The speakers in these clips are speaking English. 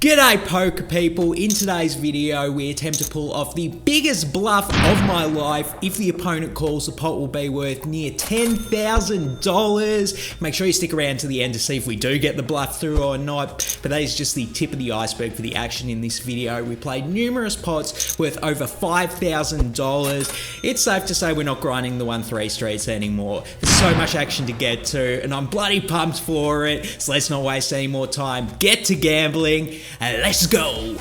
G'day poker people, in today's video we attempt to pull off the biggest bluff of my life. If the opponent calls, the pot will be worth near $10,000. Make sure you stick around to the end to see if we do get the bluff through or not, but that is just the tip of the iceberg for the action in this video. We played numerous pots worth over $5,000. It's safe to say we're not grinding the 1-3 streets anymore. There's so much action to get to and I'm bloody pumped for it, so let's not waste any more time. Get to gambling. Let's go!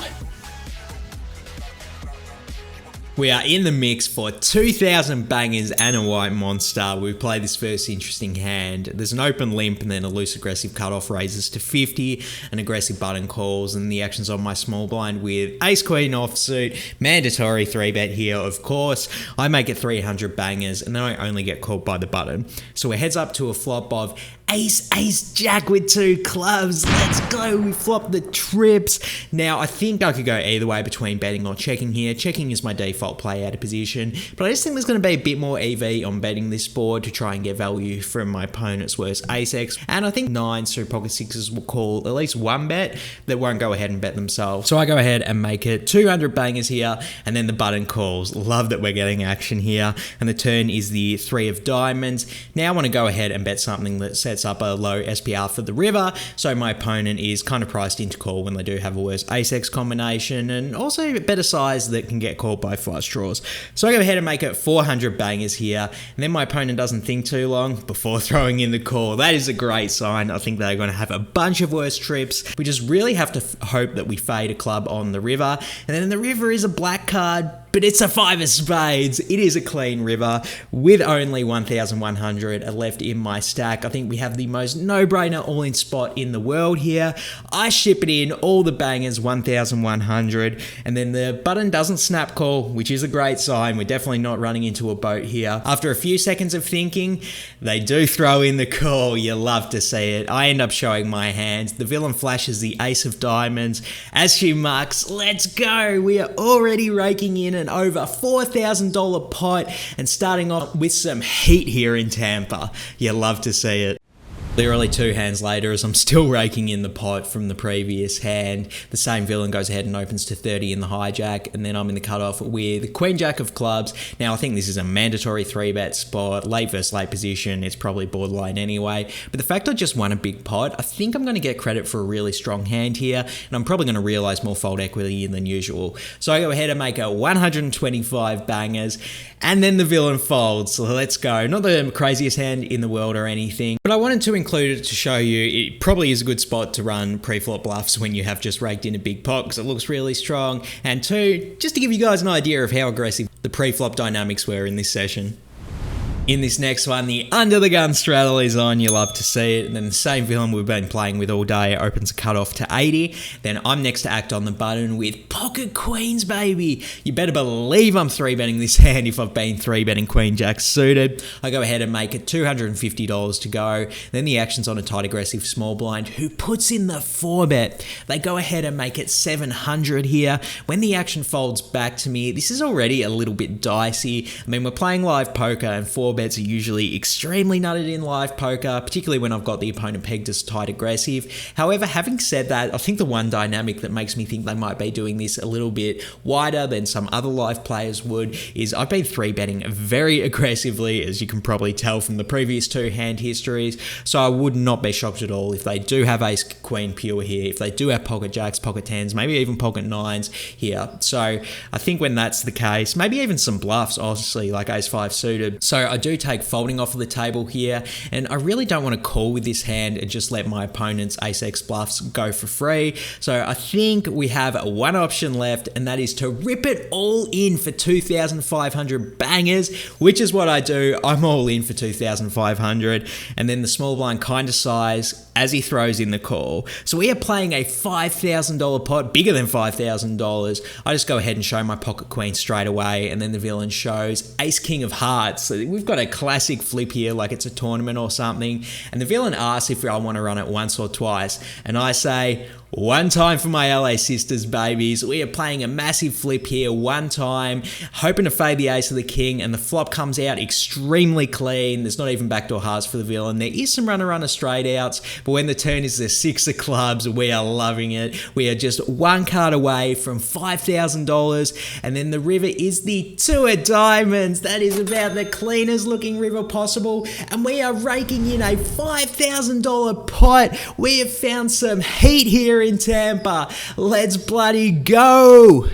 We are in the mix for 2,000 bangers and a white monster. We play this first interesting hand. There's an open limp and then a loose aggressive cutoff raises to 50, an aggressive button calls, and the action's on my small blind with ace queen offsuit. Mandatory 3-bet here, of course. I make it 300 bangers and then I only get called by the button. So it heads up to a flop of ace, ace, jack with 2 clubs. Let's go. We flop the trips. Now, I think I could go either way between betting or checking here. Checking is my default play out of position, but I just think there's going to be a bit more EV on betting this board to try and get value from my opponent's worst ace-x, and I think 9s through pocket 6s will call at least one bet that won't go ahead and bet themselves. So I go ahead and make it 200 bangers here, and then the button calls. Love that we're getting action here, and the turn is the 3 of diamonds. Now I want to go ahead and bet something that sets up a low SPR for the river, so my opponent is kind of priced into call when they do have a worse ace-x combination, and also a better size that can get called by Fastroll. So I go ahead and make it 400 bangers here, and then my opponent doesn't think too long before throwing in the call. That is a great sign. I think they're going to have a bunch of worse trips. We just really have to hope that we fade a club on the river, and then the river is a black card, but it's a 5 of spades. It is a clean river with only 1,100 left in my stack. I think we have the most no-brainer all-in spot in the world here. I ship it in, all the bangers, 1,100, and then the button doesn't snap call, which is a great sign. We're definitely not running into a boat here. After a few seconds of thinking, they do throw in the call. You love to see it. I end up showing my hand. The villain flashes the ace of diamonds as she marks. Let's go. We are already raking in an over $4,000 pot and starting off with some heat here in Tampa. You love to see it. Literally 2 hands later, as I'm still raking in the pot from the previous hand, the same villain goes ahead and opens to 30 in the hijack, and then I'm in the cutoff with queen jack of clubs. Now I think this is a mandatory 3-bet spot, late versus late position, it's probably borderline anyway, but the fact I just won a big pot, I think I'm going to get credit for a really strong hand here, and I'm probably going to realize more fold equity than usual. So I go ahead and make a 125 bangers, and then the villain folds. So let's go. Not the craziest hand in the world or anything, but I wanted to include it to show you it probably is a good spot to run pre-flop bluffs when you have just raked in a big pot because it looks really strong. And 2, just to give you guys an idea of how aggressive the pre-flop dynamics were in this session. In this next one, the under the gun straddle is on. You love to see it. And then the same villain we've been playing with all day opens a cutoff to 80. Then I'm next to act on the button with pocket queens, baby. You better believe I'm 3-betting this hand if I've been 3-betting queen jack suited. I go ahead and make it $250 to go. Then the action's on a tight aggressive small blind who puts in the 4-bet. They go ahead and make it 700 here. When the action folds back to me, this is already a little bit dicey. I mean, we're playing live poker and 4 bets are usually extremely nutted in live poker, particularly when I've got the opponent pegged as tight aggressive. However, having said that, I think the one dynamic that makes me think they might be doing this a little bit wider than some other live players would is I've been 3-betting very aggressively, as you can probably tell from the previous 2 hand histories, so I would not be shocked at all if they do have ace queen pure here, if they do have pocket jacks, pocket 10s, maybe even pocket 9s here. So I think when that's the case, maybe even some bluffs, honestly, like ace 5 suited. So I do take folding off of the table here, and I really don't want to call with this hand and just let my opponent's ace-x bluffs go for free. So I think we have one option left, and that is to rip it all in for 2,500 bangers, which is what I do. I'm all in for 2,500, and then the small blind kind of size as he throws in the call. So we are playing a $5,000 pot, bigger than $5,000. I just go ahead and show my pocket queen straight away, and then the villain shows ace king of hearts. So we've got a classic flip here, like it's a tournament or something, and the villain asks if I want to run it once or twice, and I say, One time for my LA sisters, babies. We are playing a massive flip here, one time, hoping to fade the ace of the king, and the flop comes out extremely clean. There's not even backdoor hearts for the villain. There is some runner straight outs, but when the turn is the six of clubs, we are loving it. We are just one card away from $5,000, and then the river is the two of diamonds. That is about the cleanest looking river possible, and we are raking in a $5,000 pot. We have found some heat here in Tampa. Let's bloody go.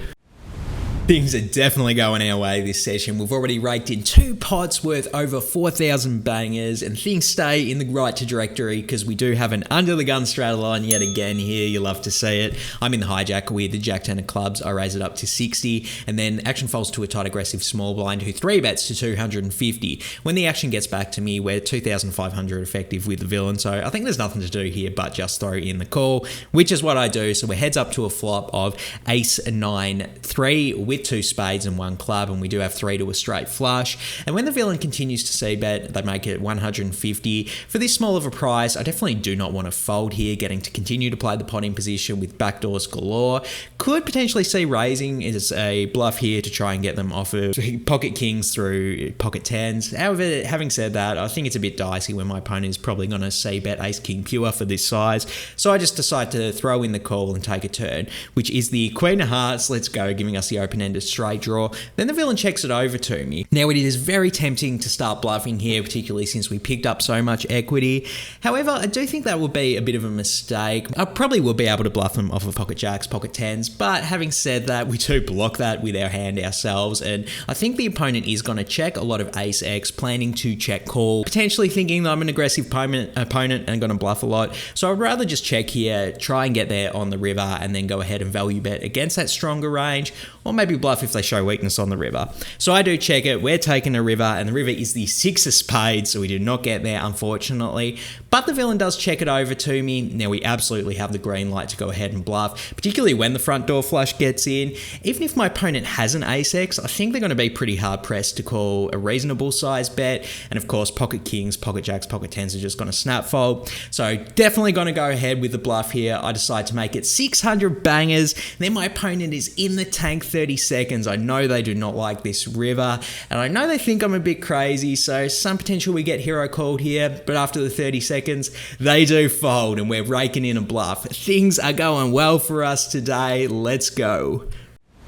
Things are definitely going our way this session. We've already raked in 2 pots worth over 4,000 bangers, and things stay in the right trajectory because we do have an under the gun straddle line yet again here. You love to see it. I'm in the hijack with the Jack 10 of clubs. I raise it up to 60, and then action falls to a tight aggressive small blind who 3-bets to 250. When the action gets back to me, we're 2,500 effective with the villain, so I think there's nothing to do here but just throw in the call, which is what I do. So we're heads up to a flop of ace 9 3 with 2 spades and 1 club, and we do have 3 to a straight flush. And when the villain continues to c-bet, they make it 150. For this small of a price, I definitely do not want to fold here, getting to continue to play the pot in position with backdoors galore. Could potentially see raising as a bluff here to try and get them off of pocket kings through pocket tens. However, having said that, I think it's a bit dicey when my opponent is probably going to c-bet ace king pure for this size. So I just decide to throw in the call and take a turn, which is the queen of hearts. Let's go, giving us the open-ended straight draw. Then the villain checks it over to me. Now it is very tempting to start bluffing here, particularly since we picked up so much equity. However, I do think that would be a bit of a mistake. I probably will be able to bluff them off of pocket jacks, pocket tens, but having said that, we do block that with our hand ourselves, and I think the opponent is going to check a lot of ace X, planning to check call, potentially thinking that I'm an aggressive opponent and going to bluff a lot. So I'd rather just check here, try and get there on the river, and then go ahead and value bet against that stronger range, or maybe bluff if they show weakness on the river. So I do check it. We're taking a river, and the river is the 6 of spades, so we do not get there, unfortunately. But the villain does check it over to me. Now we absolutely have the green light to go ahead and bluff, particularly when the front door flush gets in. Even if my opponent has an ace X, I think they're going to be pretty hard pressed to call a reasonable size bet. And of course, pocket kings, pocket jacks, pocket tens are just going to snap fold. So definitely going to go ahead with the bluff here. I decide to make it 600 bangers. Then my opponent is in the tank 30 seconds. I know they do not like this river, and I know they think I'm a bit crazy, so some potential we get hero called here, but after the 30 seconds, they do fold, and we're raking in a bluff. Things are going well for us today. Let's go.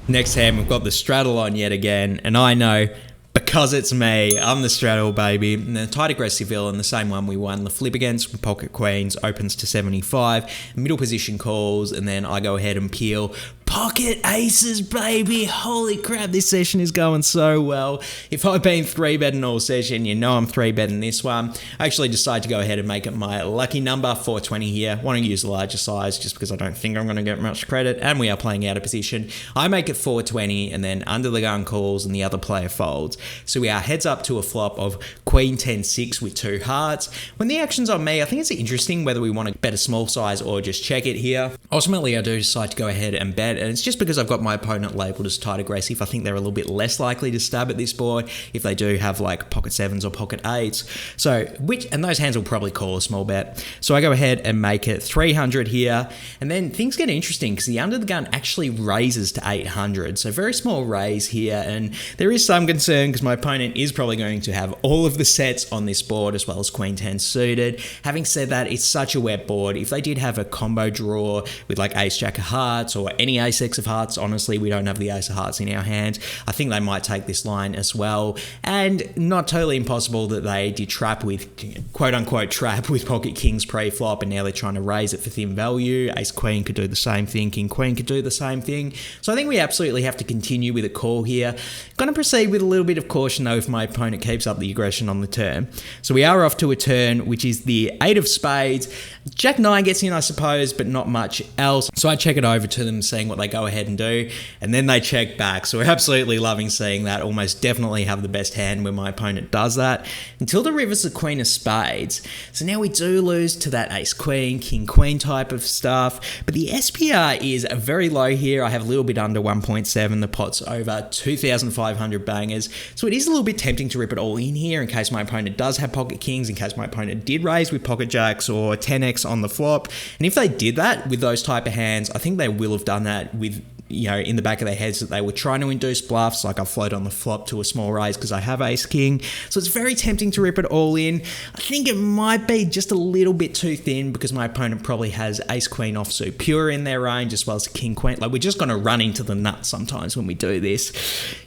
Next hand, we've got the straddle on yet again, and I know, because it's me, I'm the straddle baby. And the tight aggressive villain, the same one we won the flip against with pocket queens, opens to 75, middle position calls, and then I go ahead and peel pocket aces, baby. Holy crap, this session is going so well. If I've been 3-betting all session, you know I'm 3-betting this one. I actually decide to go ahead and make it my lucky number, 420 here. Want to use a larger size just because I don't think I'm going to get much credit, and we are playing out of position. I make it 420, and then under the gun calls, and the other player folds. So we are heads up to a flop of queen 10-6 with 2 hearts. When the action's on me, I think it's interesting whether we want to bet a small size or just check it here. Ultimately, I do decide to go ahead and bet, and it's just because I've got my opponent labeled as tight aggressive. I think they're a little bit less likely to stab at this board if they do have like pocket 7s or pocket 8s. So, and those hands will probably call a small bet. So I go ahead and make it 300 here, and then things get interesting because the under the gun actually raises to 800. So very small raise here, and there is some concern because my opponent is probably going to have all of the sets on this board as well as queen 10 suited. Having said that, it's such a wet board. If they did have a combo draw with like ace jack of hearts or any ace X of hearts, honestly, we don't have the ace of hearts in our hand. I think they might take this line as well, and not totally impossible that they did trap with, quote unquote, trap with pocket kings pre-flop, and now they're trying to raise it for thin value. Ace queen could do the same thing, king queen could do the same thing. So I think we absolutely have to continue with a call here. Going to proceed with a little bit of caution though if my opponent keeps up the aggression on the turn. So we are off to a turn, which is the 8 of spades. Jack 9 gets in, I suppose, but not much else. So I check it over to them, seeing what they they go ahead and do, and then they check back. So we're absolutely loving seeing that. Almost definitely have the best hand when my opponent does that, until the river's the queen of spades. So now we do lose to that ace queen, king queen type of stuff, but the SPR is very low here. I have a little bit under 1.7. The pot's over 2,500 bangers, so it is a little bit tempting to rip it all in here in case my opponent does have pocket kings, in case my opponent did raise with pocket jacks or 10x on the flop. And if they did that with those type of hands, I think they will have done that with, you know, in the back of their heads that they were trying to induce bluffs, like I float on the flop to a small raise because I have ace king. So it's very tempting to rip it all in. I think it might be just a little bit too thin because my opponent probably has ace queen offsuit pure in their range as well as king queen. Like, we're just going to run into the nuts sometimes when we do this.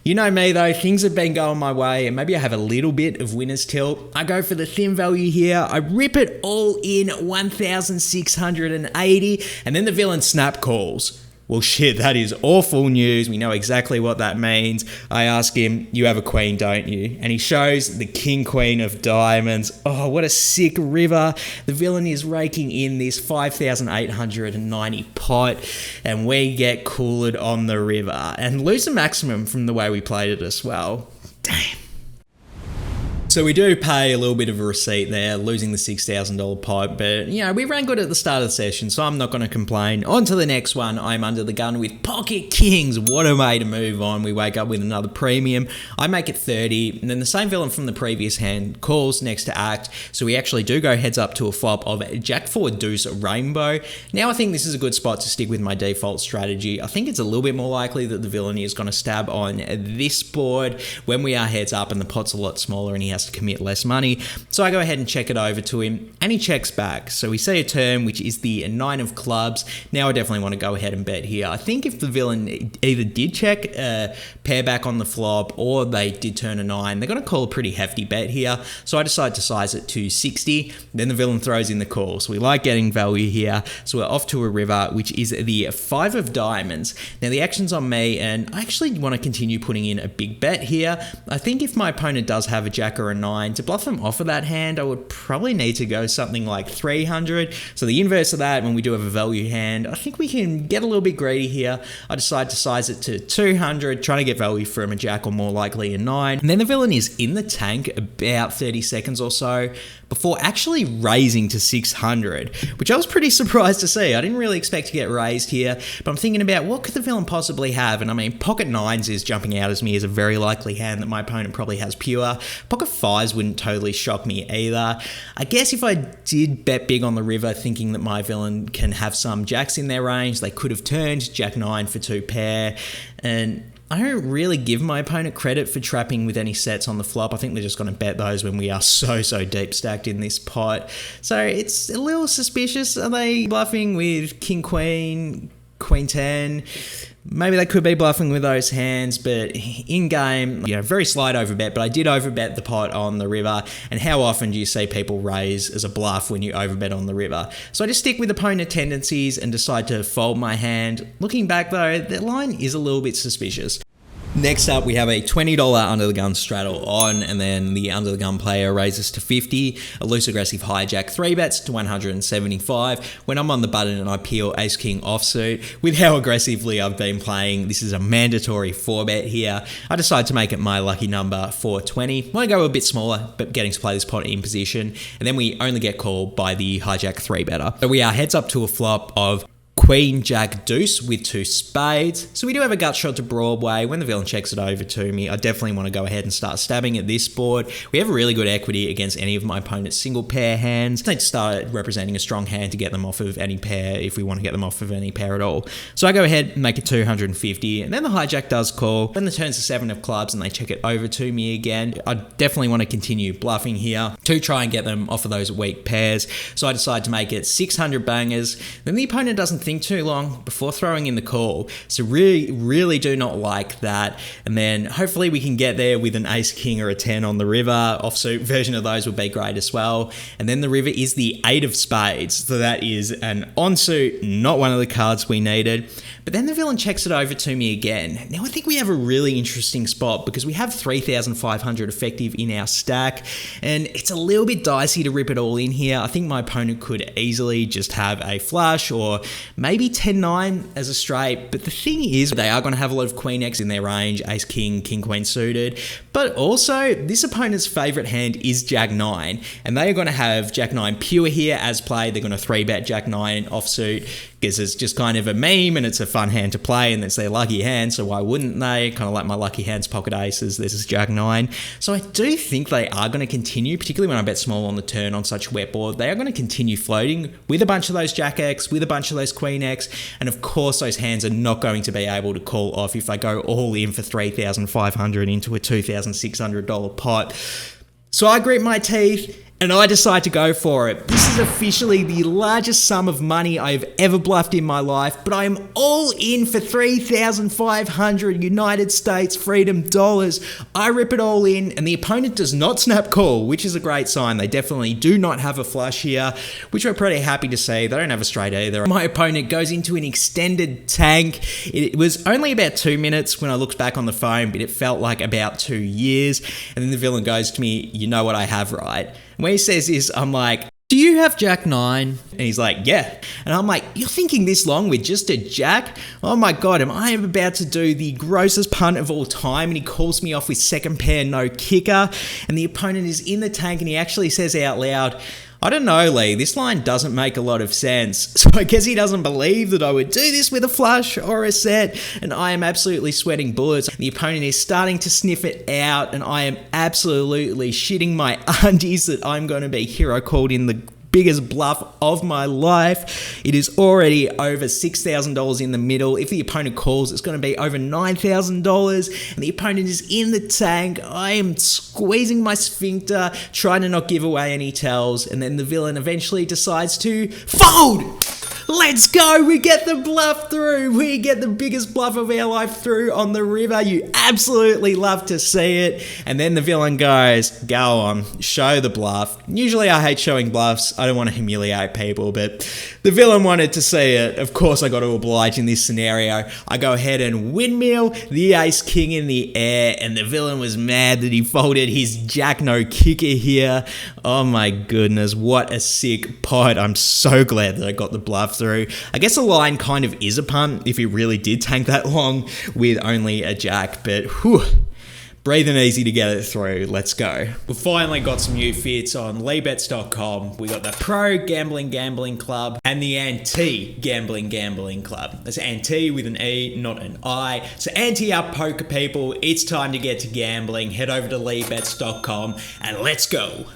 You know me though, things have been going my way and maybe I have a little bit of winner's tilt. I go for the thin value here. I rip it all in 1,680 and then the villain snap calls. Well, shit, that is awful news. We know exactly what that means. I ask him, you have a queen, don't you? And he shows the king queen of diamonds. Oh, what a sick river. The villain is raking in this 5,890 pot, and we get cooled on the river and lose the maximum from the way we played it as well. Damn. So we do pay a little bit of a receipt there, losing the $6,000 pot, but, you know, we ran good at the start of the session, so I'm not going to complain. On to the next one. I'm under the gun with pocket kings. What a way to move on. We wake up with another premium. I make it 30, and then the same villain from the previous hand calls next to act, so we actually do go heads up to a flop of Jack 4 deuce rainbow. Now I think this is a good spot to stick with my default strategy. I think it's a little bit more likely that the villain is going to stab on this board when we are heads up and the pot's a lot smaller and he has to commit less money. So I go ahead and check it over to him and he checks back. So we see a turn which is the 9 of clubs. Now I definitely want to go ahead and bet here. I think if the villain either did check pair back on the flop or they did turn a 9, they're going to call a pretty hefty bet here. So I decide to size it to 60. Then the villain throws in the call. So we like getting value here. So we're off to a river which is the 5 of diamonds. Now the action's on me and I actually want to continue putting in a big bet here. I think if my opponent does have a jack or a 9, to bluff them off of that hand, I would probably need to go something like 300. So the inverse of that, when we do have a value hand, I think we can get a little bit greedy here. I decide to size it to 200, trying to get value from a jack or more likely a 9. And then the villain is in the tank about 30 seconds or so before actually raising to 600, which I was pretty surprised to see. I didn't really expect to get raised here, but I'm thinking about what could the villain possibly have? And I mean, pocket 9s is jumping out as me as a very likely hand that my opponent probably has pure. Pocket 5s wouldn't totally shock me either. I guess if I did bet big on the river thinking that my villain can have some jacks in their range, they could have turned jack 9 for 2 pair, and I don't really give my opponent credit for trapping with any sets on the flop. I think they're just going to bet those when we are so deep stacked in this pot. So it's a little suspicious. Are they bluffing with king queen, queen 10? Maybe they could be bluffing with those hands, but in game, you know, very slight overbet, but I did overbet the pot on the river. And how often do you see people raise as a bluff when you overbet on the river? So I just stick with opponent tendencies and decide to fold my hand. Looking back though, that line is a little bit suspicious. Next up, we have a $20 under the gun straddle on, and then the under the gun player raises to 50. A loose aggressive hijack 3 bets to 175. When I'm on the button and I peel ace king offsuit, with how aggressively I've been playing, this is a mandatory 4 bet here. I decide to make it my lucky number 420. Want to go a bit smaller, but getting to play this pot in position, and then we only get called by the hijack 3 better. So we are heads up to a flop of queen, jack, deuce with 2 spades. So we do have a gut shot to Broadway. When the villain checks it over to me, I definitely want to go ahead and start stabbing at this board. We have a really good equity against any of my opponent's single pair hands. I need to start representing a strong hand to get them off of any pair if we want to get them off of any pair at all. So I go ahead and make it 250, and then the hijack does call. Then the turn's a 7 of clubs and they check it over to me again. I definitely want to continue bluffing here to try and get them off of those weak pairs. So I decide to make it 600 bangers. Then the opponent doesn't think too long before throwing in the call. So really do not like that. And then hopefully we can get there with an ace king or a 10 on the river. Offsuit version of those would be great as well. And then the river is the 8 of spades. So that is an onsuit, not one of the cards we needed. But then the villain checks it over to me again. Now I think we have a really interesting spot because we have 3,500 effective in our stack, and it's a little bit dicey to rip it all in here. I think my opponent could easily just have a flush or maybe 10-9 as a straight. But the thing is, they are going to have a lot of Queen X in their range, Ace King, King Queen suited. But also, this opponent's favourite hand is Jack 9, and they are going to have Jack 9 pure here as played. They're going to 3-bet Jack 9 offsuit because it's just kind of a meme and it's a fun hand to play and it's their lucky hand, so why wouldn't they? Kind of like my lucky hands pocket aces, this is Jack 9. So I do think they are going to continue, particularly when I bet small on the turn on such a wet board, they are going to continue floating with a bunch of those Jack X, with a bunch of those Queen X, and of course those hands are not going to be able to call off if I go all in for $3,500 into a $2,600 pot. So I grit my teeth and I decide to go for it. This is officially the largest sum of money I've ever bluffed in my life, but I am all in for 3,500 United States freedom dollars. I rip it all in, and the opponent does not snap call, which is a great sign. They definitely do not have a flush here, which we're pretty happy to see. They don't have a straight either. My opponent goes into an extended tank. It was only about 2 minutes when I looked back on the phone, but it felt like about 2 years. And then the villain goes to me, "You know what I have, right?" And when he says this, I'm like, "Do you have Jack 9? And he's like, "Yeah." And I'm like, "You're thinking this long with just a Jack? Oh my God, am I about to do the grossest punt of all time?" And he calls me off with second pair, no kicker. And the opponent is in the tank and he actually says out loud, "I don't know, Lee, this line doesn't make a lot of sense." So I guess he doesn't believe that I would do this with a flush or a set, and I am absolutely sweating bullets. The opponent is starting to sniff it out, and I am absolutely shitting my undies that I'm going to be hero called in the biggest bluff of my life. It is already over $6,000 in the middle. If the opponent calls, it's going to be over $9,000, and the opponent is in the tank. I am squeezing my sphincter, trying to not give away any tells, and then the villain eventually decides to fold. Let's go! We get the bluff through! We get the biggest bluff of our life through on the river. You absolutely love to see it. And then the villain goes, "Go on, show the bluff." Usually I hate showing bluffs. I don't want to humiliate people, but the villain wanted to see it. Of course I got to oblige in this scenario. I go ahead and windmill the Ace King in the air, and the villain was mad that he folded his Jack no kicker here. Oh my goodness, what a sick pot. I'm so glad that I got the bluff through. I guess the line kind of is a punt if he really did tank that long with only a Jack, but whew, breathing easy to get it through. Let's go. We finally got some new fits on LeeBets.com. We got the Pro Gambling Club and the Anti Gambling Club. That's Anti with an E, not an I. So anti up poker people, it's time to get to gambling. Head over to LeeBets.com and let's go.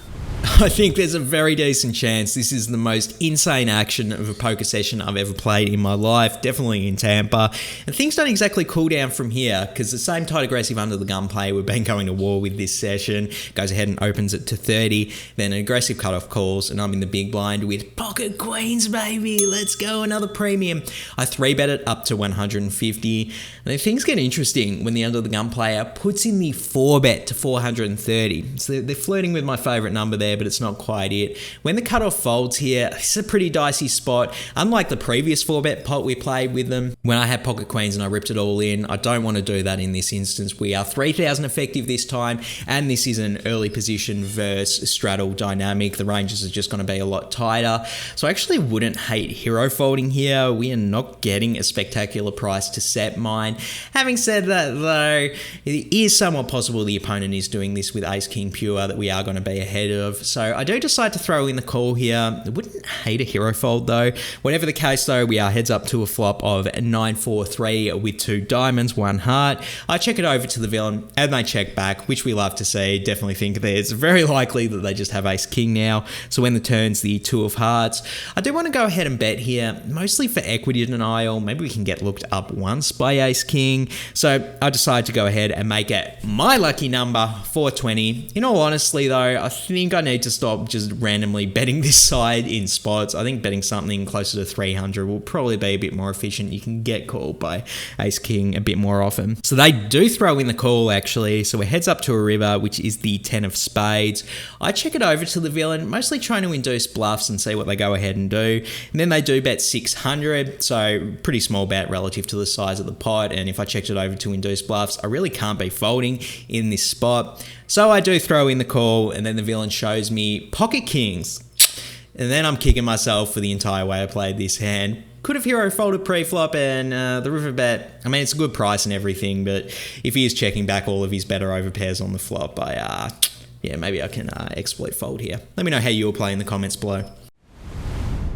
I think there's a very decent chance this is the most insane action of a poker session I've ever played in my life, definitely in Tampa. And things don't exactly cool down from here because the same tight aggressive under the gun play we've been going to war with this session goes ahead and opens it to 30, then an aggressive cutoff calls, and I'm in the big blind with pocket queens, baby. Let's go, another premium. I 3-bet it up to 150, and then things get interesting when the under the gun player puts in the 4-bet to 430. So they're flirting with my favorite number there, but it's not quite it. When the cutoff folds here, it's a pretty dicey spot. Unlike the previous 4-bet pot we played with them, when I had pocket queens and I ripped it all in, I don't want to do that in this instance. We are 3,000 effective this time, and this is an early position versus straddle dynamic. The ranges are just going to be a lot tighter. So I actually wouldn't hate hero folding here. We are not getting a spectacular price to set mine. Having said that though, it is somewhat possible the opponent is doing this with Ace King pure that we are going to be ahead of. So I do decide to throw in the call here. I wouldn't hate a hero fold though. Whatever the case though, we are heads up to a flop of 9-4-3 with 2 diamonds, 1 heart. I check it over to the villain and they check back, which we love to see. Definitely think that it's very likely that they just have Ace King now. So when the turn's the 2 of hearts, I do want to go ahead and bet here, mostly for equity denial. Maybe we can get looked up once by Ace King. So I decide to go ahead and make it my lucky number, 420. In all honesty though, I think I need to stop just randomly betting this side in spots. I think betting something closer to 300 will probably be a bit more efficient. You can get called by Ace King a bit more often. So they do throw in the call actually. So we're heads up to a river, which is the 10 of spades. I check it over to the villain, mostly trying to induce bluffs and see what they go ahead and do. And then they do bet 600. So pretty small bet relative to the size of the pot. And if I checked it over to induce bluffs, I really can't be folding in this spot. So I do throw in the call, and then the villain shows me pocket kings. And then I'm kicking myself for the entire way I played this hand. Could have hero folded pre-flop, and the river bet, I mean, it's a good price and everything, but if he is checking back all of his better overpairs on the flop, yeah, maybe I can exploit fold here. Let me know how you'll play in the comments below.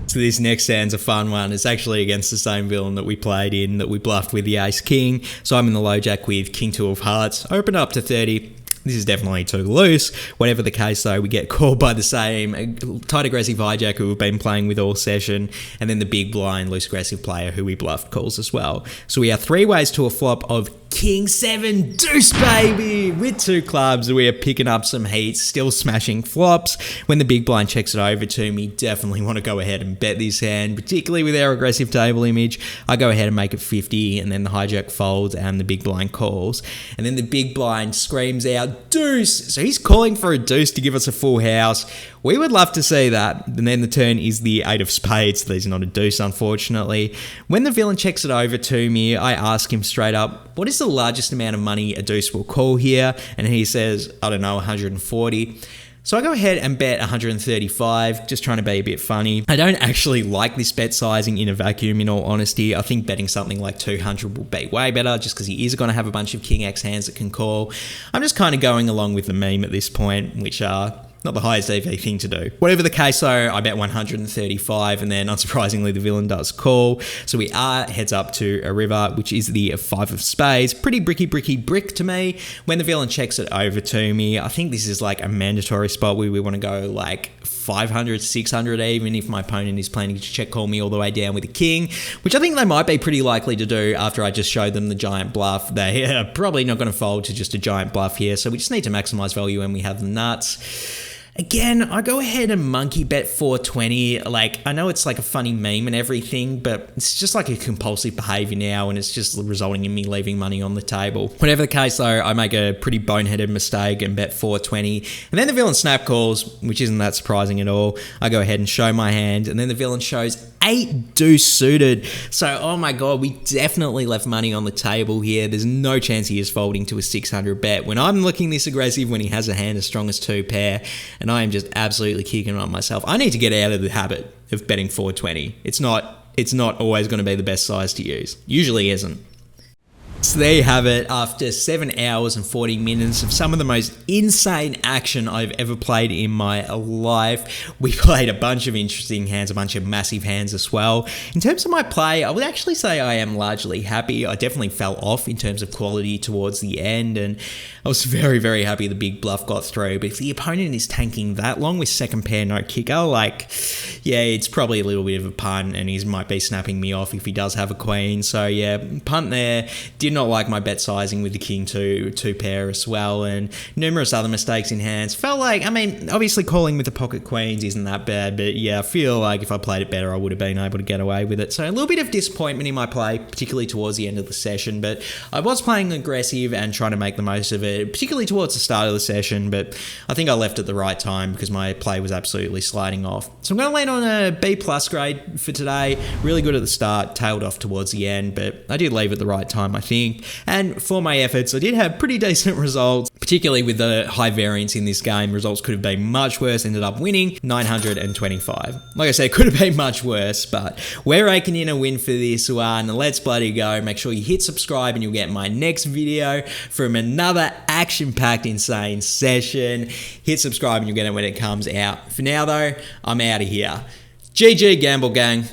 So this next hand's a fun one. It's actually against the same villain that we played in, that we bluffed with the ace king. So I'm in the low jack with king two of hearts, open up to 30. This is definitely too loose. Whatever the case though, we get called by the same tight aggressive hijack who we've been playing with all session, and then the big blind loose aggressive player who we bluffed calls as well. So we are 3 ways to a flop of king 7 deuce, baby, with 2 clubs. We are picking up some heat, still smashing flops. When the big blind checks it over to me, definitely want to go ahead and bet this hand, particularly with our aggressive table image. I go ahead and make it 50, and then the hijack folds and the big blind calls, and then the big blind screams out deuce. So he's calling for a deuce to give us a full house. We would love to see that. And then the turn is the 8 of spades. There's not a deuce, unfortunately. When the villain checks it over to me, I ask him straight up, what is the largest amount of money a deuce will call here? And he says, I don't know, 140. So I go ahead and bet 135, just trying to be a bit funny. I don't actually like this bet sizing in a vacuum, in all honesty. I think betting something like 200 will be way better, just because he is going to have a bunch of king X hands that can call. I'm just kind of going along with the meme at this point, which are not the highest EV thing to do. Whatever the case though, I bet 135, and then unsurprisingly the villain does call. So we are heads up to a river, which is the 5 of spades. Pretty brick to me. When the villain checks it over to me, I think this is like a mandatory spot where we want to go like 500, 600 even if my opponent is planning to check call me all the way down with a king, which I think they might be pretty likely to do after I just showed them the giant bluff. They are probably not going to fold to just a giant bluff here, so we just need to maximize value when we have the nuts. Again, I go ahead and monkey bet 420. Like, I know it's like a funny meme and everything, but it's just like a compulsive behavior now, and it's just resulting in me leaving money on the table. Whatever the case though, I make a pretty boneheaded mistake and bet 420. And then the villain snap calls, which isn't that surprising at all. I go ahead and show my hand, and then the villain shows 8 deuce suited. So, oh my god, we definitely left money on the table here. There's no chance he is folding to a 600 bet. When I'm looking this aggressive, when he has a hand as strong as 2 pair, and I am just absolutely kicking on myself. I need to get out of the habit of betting 420. It's not always going to be the best size to use. Usually isn't. So there you have it. After 7 hours and 40 minutes of some of the most insane action I've ever played in my life, we played a bunch of interesting hands, a bunch of massive hands as well. In terms of my play, I would actually say I am largely happy. I definitely fell off in terms of quality towards the end, and I was very, very happy the big bluff got through. But if the opponent is tanking that long with second pair no kicker, like, yeah, it's probably a little bit of a punt, and he might be snapping me off if he does have a queen. So yeah, punt there. Did not like my bet sizing with the king two pair as well, and numerous other mistakes in hands. Felt like, I mean, obviously calling with the pocket queens isn't that bad, but yeah, I feel like if I played it better, I would have been able to get away with it. So a little bit of disappointment in my play, particularly towards the end of the session, but I was playing aggressive and trying to make the most of it, particularly towards the start of the session, but I think I left at the right time because my play was absolutely sliding off. So I'm going to land on a B+ grade for today. Really good at the start, tailed off towards the end, but I did leave at the right time, I think. And for my efforts, I did have pretty decent results, particularly with the high variance in this game. Results could have been much worse, ended up winning 925. Like I said, it could have been much worse, but we're raking in a win for this one. Let's bloody go. Make sure you hit subscribe and you'll get my next video from another action-packed insane session. Hit subscribe and you'll get it when it comes out. For now though, I'm out of here. GG Gamble Gang.